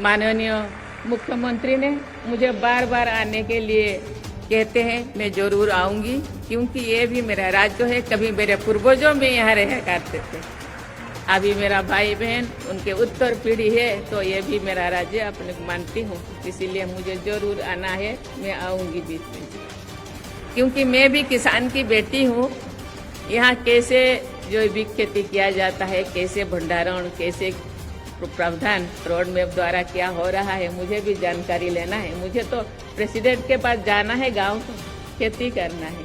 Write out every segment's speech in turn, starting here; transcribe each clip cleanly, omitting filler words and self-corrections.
माननीय मुख्यमंत्री ने मुझे बार बार आने के लिए कहते हैं, मैं जरूर आऊंगी, क्योंकि ये भी मेरा राज्य है। कभी मेरे पूर्वजों में यहाँ रह करते थे, अभी मेरा भाई बहन उनके उत्तर पीढ़ी है, तो ये भी मेरा राज्य अपने को मानती हूँ। इसीलिए मुझे जरूर आना है, मैं आऊंगी बीच में, क्योंकि मैं भी किसान की बेटी हूँ। यहाँ कैसे जैविक खेती किया जाता है, कैसे भंडारण, कैसे प्रावधान रोड मैप द्वारा क्या हो रहा है, मुझे भी जानकारी लेना है। मुझे तो प्रेसिडेंट के पास जाना है, गांव को खेती करना है।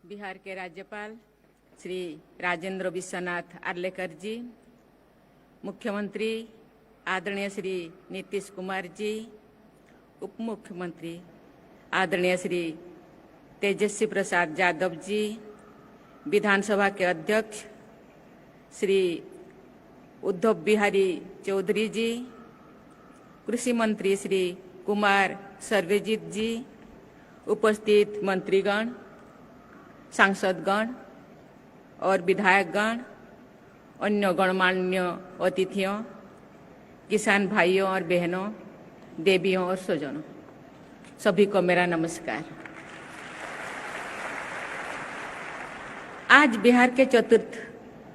बिहार के राज्यपाल श्री राजेंद्र विश्वनाथ आर्लेकर जी, मुख्यमंत्री आदरणीय श्री नीतीश कुमार जी, उप मुख्यमंत्री आदरणीय श्री तेजस्वी प्रसाद यादव जी, विधानसभा के अध्यक्ष श्री उद्धव बिहारी चौधरी जी, कृषि मंत्री श्री कुमार सर्वजित जी, उपस्थित मंत्रीगण, सांसदगण और विधायकगण, अन्य गणमान्य अतिथियों, किसान भाइयों और बहनों, देवियों और स्वजनों, सभी को मेरा नमस्कार। आज बिहार के चतुर्थ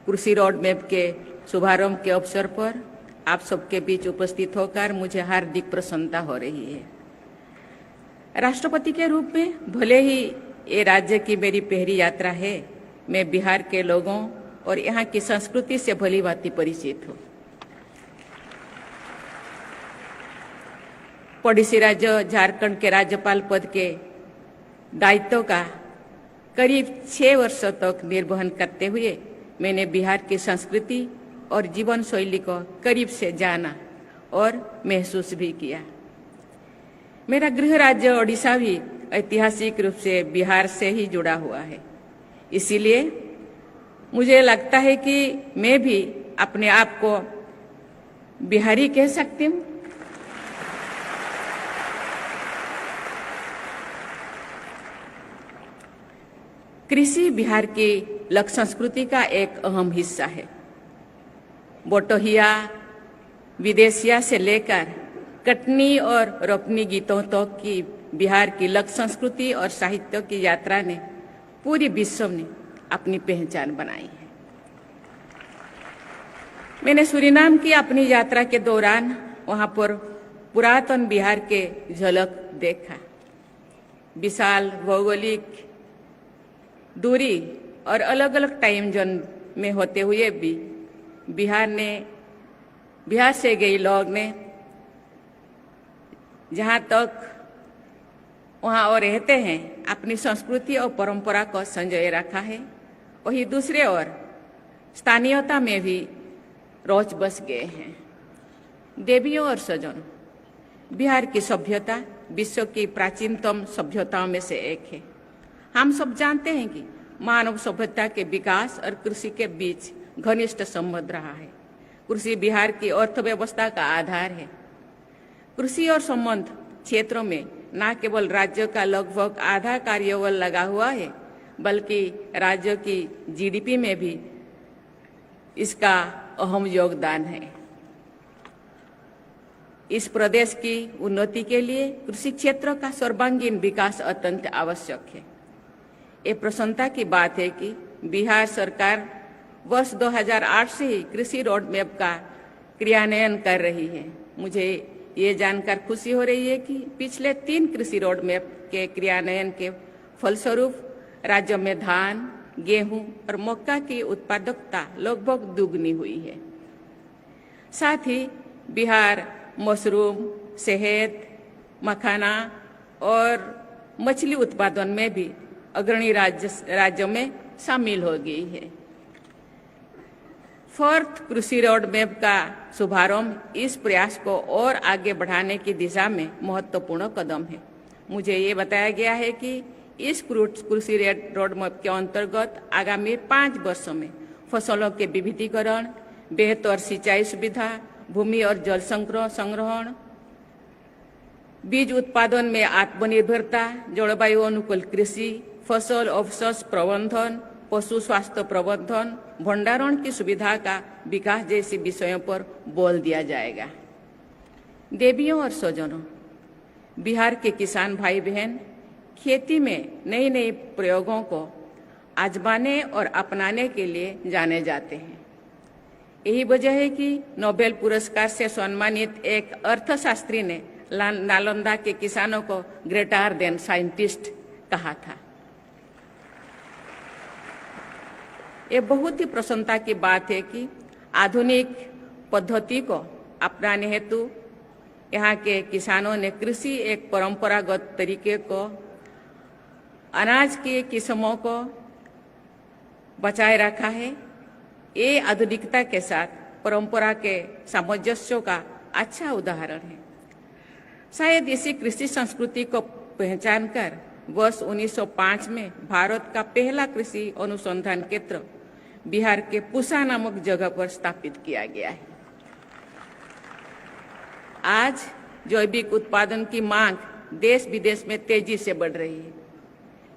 कृषि रोड मैप के शुभारंभ के अवसर पर आप सबके बीच उपस्थित होकर मुझे हार्दिक प्रसन्नता हो रही है। राष्ट्रपति के रूप में भले ही ये राज्य की मेरी पहली यात्रा है, मैं बिहार के लोगों और यहाँ की संस्कृति से भली भांति परिचित हूँ। पड़ोसी राज्य झारखंड के राज्यपाल पद के दायित्व का करीब 6 वर्षों तक निर्वहन करते हुए मैंने बिहार की संस्कृति और जीवन शैली को करीब से जाना और महसूस भी किया। मेरा गृह राज्य ओडिशा भी ऐतिहासिक रूप से बिहार से ही जुड़ा हुआ है, इसीलिए मुझे लगता है कि मैं भी अपने आप को बिहारी कह सकती हूँ। कृषि बिहार की लोक संस्कृति का एक अहम हिस्सा है। बोटोहिया, विदेशिया से लेकर कटनी और रोपनी गीतों तक की बिहार की लोक संस्कृति और साहित्य की यात्रा ने पूरी विश्व में अपनी पहचान बनाई है। मैंने सूरीनाम की अपनी यात्रा के दौरान वहां पर पुरातन बिहार के झलक देखा। विशाल भौगोलिक दूरी और अलग अलग टाइम जोन में होते हुए भी बिहार से गए लोग ने जहाँ तक वहाँ और रहते हैं अपनी संस्कृति और परंपरा को संजोए रखा है, वही दूसरे ओर स्थानीयता में भी रोज बस गए हैं। देवियों और स्वजनों, बिहार की सभ्यता विश्व की प्राचीनतम सभ्यताओं में से एक है। हम सब जानते हैं कि मानव सभ्यता के विकास और कृषि के बीच घनिष्ठ संबंध रहा है। कृषि बिहार की अर्थव्यवस्था का आधार है। कृषि और संबंध क्षेत्रों में न केवल राज्य का लगभग आधा कार्यबल लगा हुआ है, बल्कि राज्य की जीडीपी में भी इसका अहम योगदान है। इस प्रदेश की उन्नति के लिए कृषि क्षेत्र का सर्वांगीण विकास अत्यंत आवश्यक है। ये प्रसन्नता की बात है कि बिहार सरकार वर्ष 2008 से ही कृषि रोड मैप का क्रियान्वयन कर रही है। मुझे ये जानकर खुशी हो रही है कि पिछले 3 कृषि रोड मैप के क्रियान्वयन के फलस्वरूप राज्य में धान, गेहूं और मक्का की उत्पादकता लगभग दुगनी हुई है। साथ ही बिहार मशरूम, शहद, मखाना और मछली उत्पादन में भी अग्रणी राज्यों में शामिल हो गई है। 4th कृषि रोड मैप का शुभारंभ इस प्रयास को और आगे बढ़ाने की दिशा में महत्वपूर्ण कदम है। मुझे ये बताया गया है कि इस कृषि रोड मैप के अंतर्गत आगामी 5 वर्षों में फसलों के विविधीकरण, बेहतर सिंचाई सुविधा, भूमि और जल संग्रहण, बीज उत्पादन में आत्मनिर्भरता, जलवायु अनुकूल कृषि, फसल अवशेष प्रबंधन, पशु स्वास्थ्य प्रबंधन, भंडारण की सुविधा का विकास जैसे विषयों पर बल दिया जाएगा। देवियों और स्वजनों, बिहार के किसान भाई बहन खेती में नए नए प्रयोगों को आजमाने और अपनाने के लिए जाने जाते हैं। यही वजह है कि नोबेल पुरस्कार से सम्मानित एक अर्थशास्त्री ने नालंदा के किसानों को ग्रेटर देन साइंटिस्ट कहा था। ये बहुत ही प्रसन्नता की बात है कि आधुनिक पद्धति को अपनाने हेतु यहाँ के किसानों ने कृषि एक परंपरागत तरीके को, अनाज की किस्मों को बचाए रखा है। ये आधुनिकता के साथ परंपरा के सामंजस्य का अच्छा उदाहरण है। शायद इसी कृषि संस्कृति को पहचान कर वर्ष 1905 में भारत का पहला कृषि अनुसंधान केंद्र बिहार के पूसा नामक जगह पर स्थापित किया गया है। आज जैविक उत्पादन की मांग देश विदेश में तेजी से बढ़ रही है।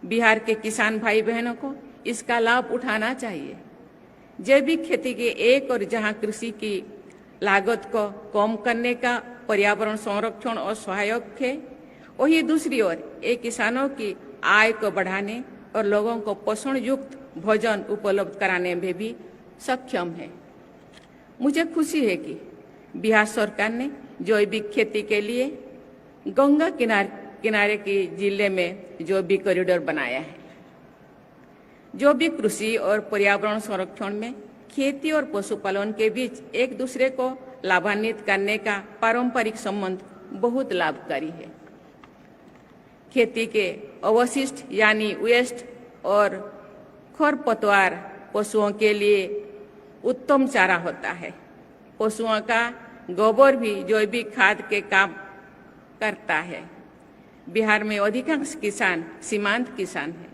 बिहार के किसान भाई बहनों को इसका लाभ उठाना चाहिए। जैविक खेती के एक और जहां कृषि की लागत को कम करने का पर्यावरण संरक्षण और सहायक है, वहीं दूसरी ओर ये किसानों की आय को बढ़ाने और लोगों को पोषण युक्त भोजन उपलब्ध कराने में भी सक्षम है। मुझे खुशी है कि बिहार सरकार ने जैविक खेती के लिए गंगा किनारे के जिले में जैविक कॉरिडोर बनाया है। जैविक कृषि और पर्यावरण संरक्षण में खेती और पशुपालन के बीच एक दूसरे को लाभान्वित करने का पारंपरिक संबंध बहुत लाभकारी है। खेती के अवशिष्ट यानी वेस्ट और खरपतवार पशुओं के लिए उत्तम चारा होता है। पशुओं का गोबर भी जैविक खाद के काम करता है। बिहार में अधिकांश किसान सीमांत किसान हैं।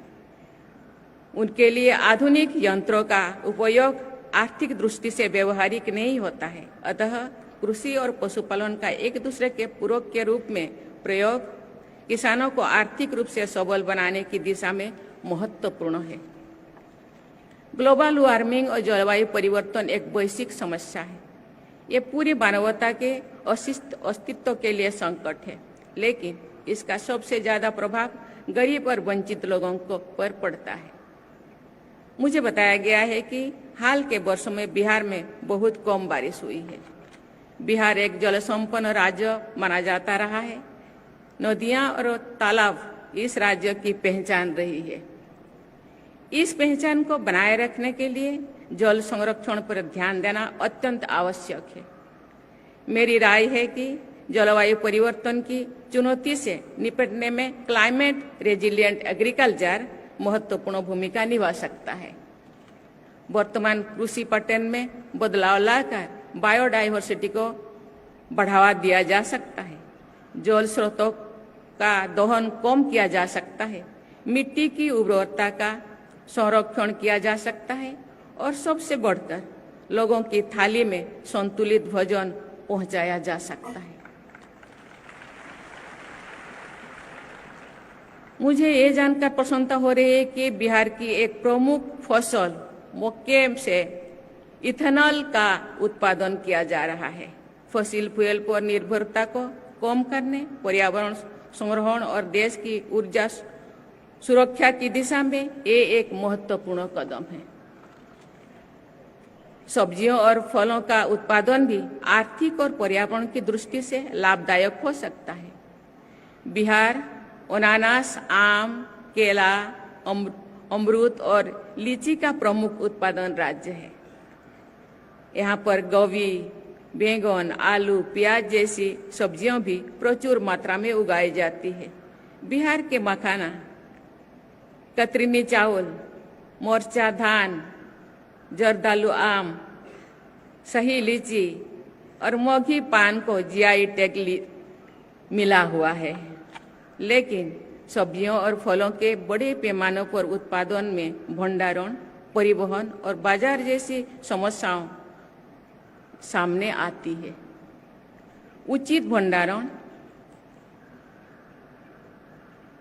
उनके लिए आधुनिक यंत्रों का उपयोग आर्थिक दृष्टि से व्यवहारिक नहीं होता है। अतः कृषि और पशुपालन का एक दूसरे के पूरक के रूप में प्रयोग किसानों को आर्थिक रूप से सबल बनाने की दिशा में महत्वपूर्ण है। ग्लोबल वार्मिंग और जलवायु परिवर्तन एक वैश्विक समस्या है। ये पूरी मानवता के अस्तित्व के लिए संकट है, लेकिन इसका सबसे ज्यादा प्रभाव गरीब और वंचित लोगों पर पड़ता है। मुझे बताया गया है कि हाल के वर्षों में बिहार में बहुत कम बारिश हुई है। बिहार एक जल संपन्न राज्य माना जाता रहा है। नदियां और तालाब इस राज्य की पहचान रही है। इस पहचान को बनाए रखने के लिए जल संरक्षण पर ध्यान देना अत्यंत आवश्यक है। मेरी राय है कि जलवायु परिवर्तन की चुनौती से निपटने में क्लाइमेट रेजिलिएंट एग्रीकल्चर महत्वपूर्ण भूमिका निभा सकता है। वर्तमान कृषि पैटर्न में बदलाव लाकर बायोडायवर्सिटी को बढ़ावा दिया जा सकता है। जल स्रोतों का दोहन कम किया जा सकता है। मिट्टी की उर्वरता का संरक्षण किया जा सकता है और सबसे बढ़कर लोगों की थाली में संतुलित भोजन पहुंचाया जा सकता है। मुझे ये जानकर प्रसन्नता हो रही है कि बिहार की एक प्रमुख फसल मक्के से इथेनॉल का उत्पादन किया जा रहा है। फसिल फ्यूल पर निर्भरता को कम करने, पर्यावरण संरक्षण और देश की ऊर्जा सुरक्षा की दिशा में ये एक महत्वपूर्ण कदम है। सब्जियों और फलों का उत्पादन भी आर्थिक और पर्यावरण की दृष्टि से लाभदायक हो सकता है। बिहार अनानास, आम, केला, अमरूद और लीची का प्रमुख उत्पादन राज्य है। यहाँ पर गोभी, बैंगन, आलू, प्याज जैसी सब्जियां भी प्रचुर मात्रा में उगाई जाती है। बिहार के मखाना, कतरनी चावल, मोरचा धान, जर्दालू आम, सही लीची और मोगी पान को जीआई टैग मिला हुआ है। लेकिन सब्जियों और फलों के बड़े पैमानों पर उत्पादन में भंडारण, परिवहन और बाजार जैसी समस्याओं सामने आती है। उचित भंडारण,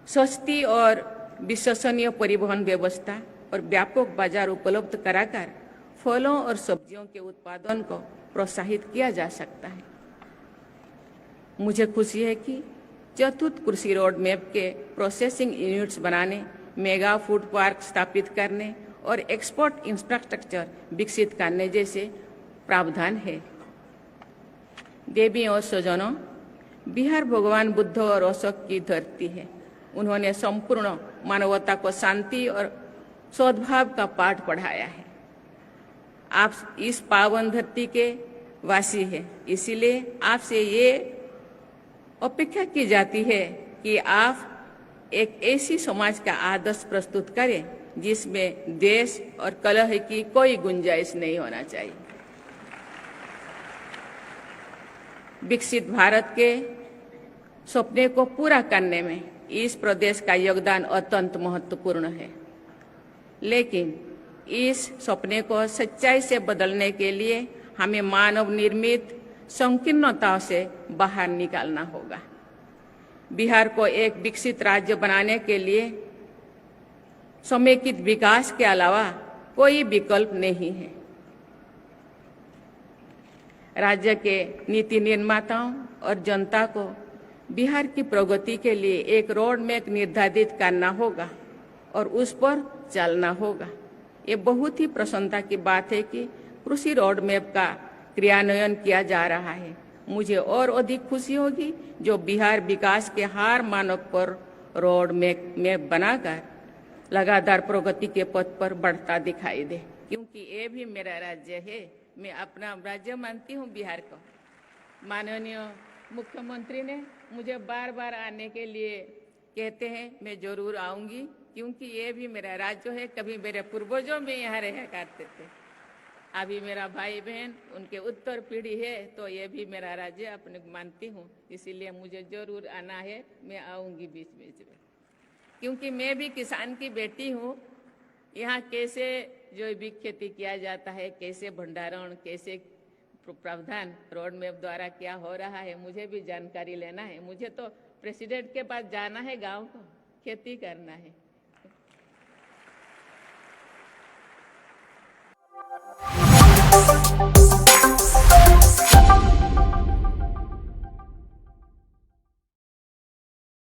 सस्ती और विश्वसनीय परिवहन व्यवस्था और व्यापक बाजार उपलब्ध कराकर फलों और सब्जियों के उत्पादन को प्रोत्साहित किया जा सकता है। मुझे खुशी है कि चतुर्थ कृषि रोड मैप के प्रोसेसिंग यूनिट्स बनाने, मेगा फूड पार्क स्थापित करने और एक्सपोर्ट इंफ्रास्ट्रक्चर विकसित करने जैसे प्रावधान है। देवी और स्वजनों, बिहार भगवान बुद्ध और अशोक की धरती है। उन्होंने संपूर्ण मानवता को शांति और सद्भाव का पाठ पढ़ाया है। आप इस पावन धरती के वासी हैं, इसीलिए आपसे ये अपेक्षा की जाती है कि आप एक ऐसी समाज का आदर्श प्रस्तुत करें जिसमें द्वेष और कलह की कोई गुंजाइश नहीं होना चाहिए। विकसित भारत के सपने को पूरा करने में इस प्रदेश का योगदान अत्यंत महत्वपूर्ण है, लेकिन इस सपने को सच्चाई से बदलने के लिए हमें मानव निर्मित संकीर्णताओं से बाहर निकालना होगा। बिहार को एक विकसित राज्य बनाने के लिए समेकित विकास के अलावा कोई विकल्प नहीं है। राज्य के नीति निर्माताओं और जनता को बिहार की प्रगति के लिए एक रोड मैप निर्धारित करना होगा और उस पर चलना होगा। ये बहुत ही प्रसन्नता की बात है कि कृषि रोड मैप का क्रियान्वयन किया जा रहा है। मुझे और अधिक खुशी होगी जो बिहार विकास के हर मानक पर रोड मैप बनाकर लगातार प्रगति के पथ पर बढ़ता दिखाई दे, क्योंकि ये भी मेरा राज्य है। मैं अपना राज्य मानती हूँ बिहार को। माननीय मुख्यमंत्री ने मुझे बार बार आने के लिए कहते हैं, मैं जरूर आऊंगी, क्योंकि ये भी मेरा राज्य है। कभी मेरे पूर्वजों में यहाँ रहा करते थे, अभी मेरा भाई बहन उनके उत्तर पीढ़ी है, तो ये भी मेरा राज्य अपने मानती हूँ। इसीलिए मुझे जरूर आना है, मैं आऊंगी बीच बीच में, क्योंकि मैं भी किसान की बेटी हूँ। यहाँ कैसे जैविक खेती किया जाता है, कैसे भंडारण, कैसे प्रावधान रोड मैप द्वारा क्या हो रहा है, मुझे भी जानकारी लेना है। मुझे तो प्रेसिडेंट के पास जाना है, गांव को खेती करना है।